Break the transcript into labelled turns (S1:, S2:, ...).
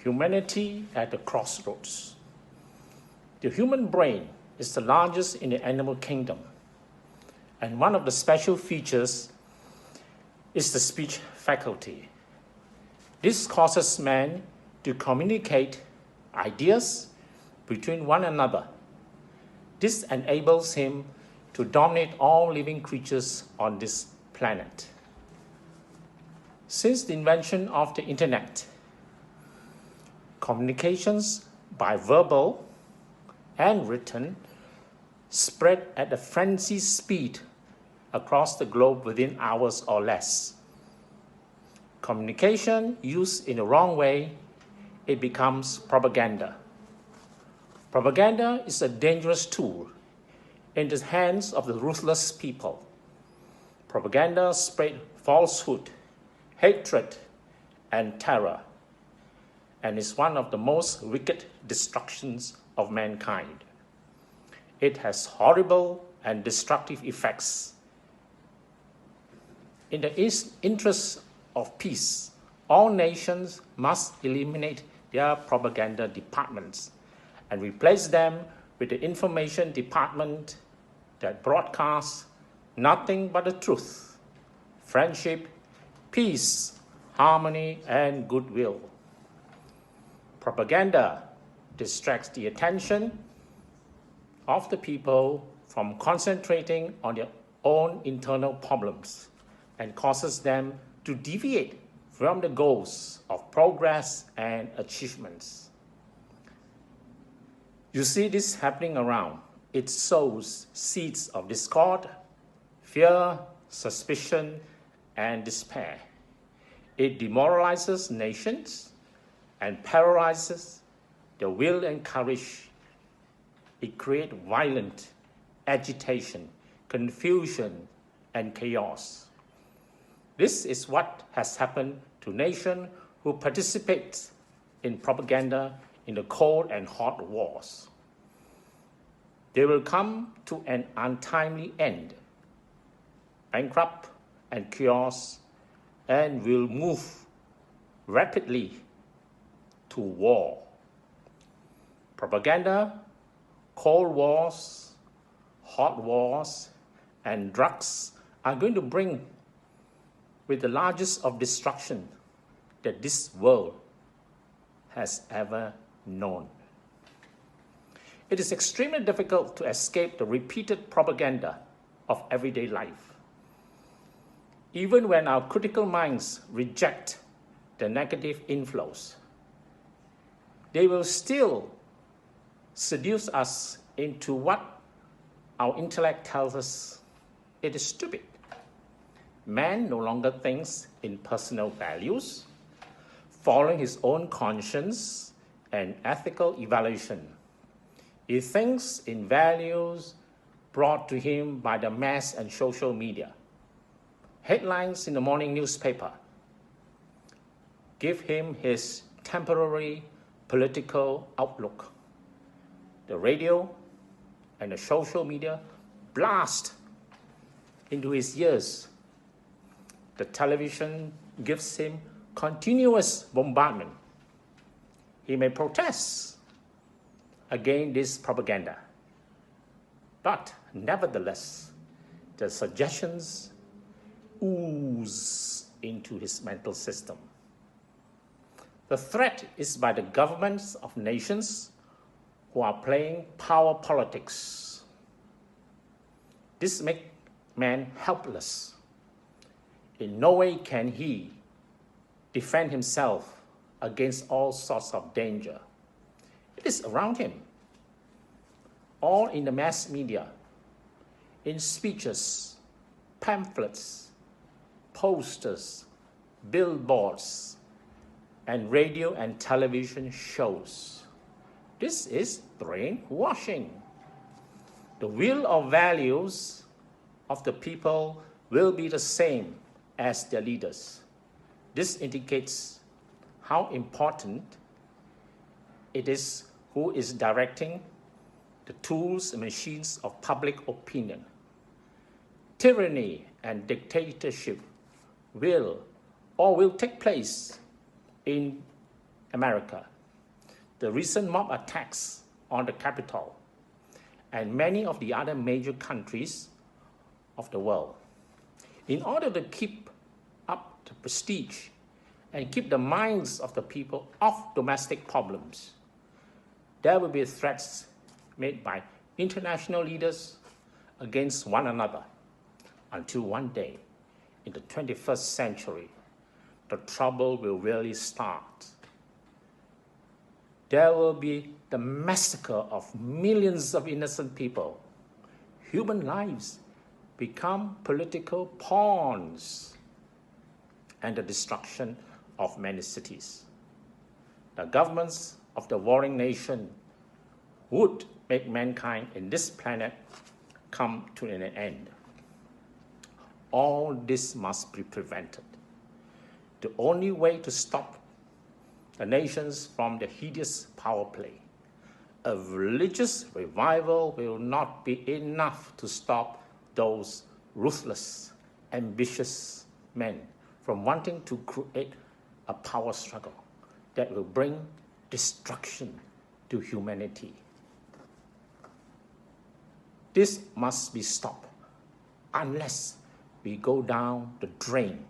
S1: Humanity at the crossroads. The human brain is the largest in the animal kingdom, and one of the special features is the speech faculty. This causes man to communicate ideas between one another. This enables him to dominate all living creatures on this planet. Since the invention of the internet, communications by verbal and written spread at a frenzy speed across the globe within hours or less. Communication used in the wrong way, it becomes propaganda. Propaganda is a dangerous tool in the hands of the ruthless people. Propaganda spread falsehood, hatred, and terror, and is one of the most wicked destructions of mankind. It has horrible and destructive effects. In the interest of peace, all nations must eliminate their propaganda departments and replace them with the information department that broadcasts nothing but the truth, friendship, peace, harmony, and goodwill. Propaganda distracts the attention of the people from concentrating on their own internal problems and causes them to deviate from the goals of progress and achievements. You see this happening around. It sows seeds of discord, fear, suspicion, and despair. It demoralizes nations and paralyzes the will and courage. It creates violent agitation, confusion, and chaos. This is what has happened to nations who participate in propaganda in the cold and hot wars. They will come to an untimely end, bankrupt and chaos, and will move rapidly to war. Propaganda, cold wars, hot wars, and drugs are going to bring with the largest of destruction that this world has ever known. It is extremely difficult to escape the repeated propaganda of everyday life. Even when our critical minds reject the negative inflows, they will still seduce us into what our intellect tells us it is stupid. Man no longer thinks in personal values, following his own conscience and ethical evaluation. He thinks in values brought to him by the mass and social media. Headlines in the morning newspaper give him his temporary political outlook. The radio and the social media blast into his ears. The television gives him continuous bombardment. He may protest against this propaganda, but nevertheless, the suggestions ooze into his mental system. The threat is by the governments of nations who are playing power politics. This makes man helpless. In no way can he defend himself against all sorts of danger. It is around him, all in the mass media, in speeches, pamphlets, posters, billboards, and radio and television shows. This is brainwashing. The will of values of the people will be the same as their leaders. This indicates how important it is who is directing the tools and machines of public opinion. Tyranny and dictatorship will take place in America, the recent mob attacks on the Capitol, and many of the other major countries of the world. In order to keep up the prestige and keep the minds of the people off domestic problems, there will be threats made by international leaders against one another until one day in the 21st century, the trouble will really start. There will be the massacre of millions of innocent people. Human lives become political pawns, and the destruction of many cities. The governments of the warring nation would make mankind in this planet come to an end. All this must be prevented. The only way to stop the nations from the hideous power play, a religious revival will not be enough to stop those ruthless, ambitious men from wanting to create a power struggle that will bring destruction to humanity. This must be stopped unless we go down the drain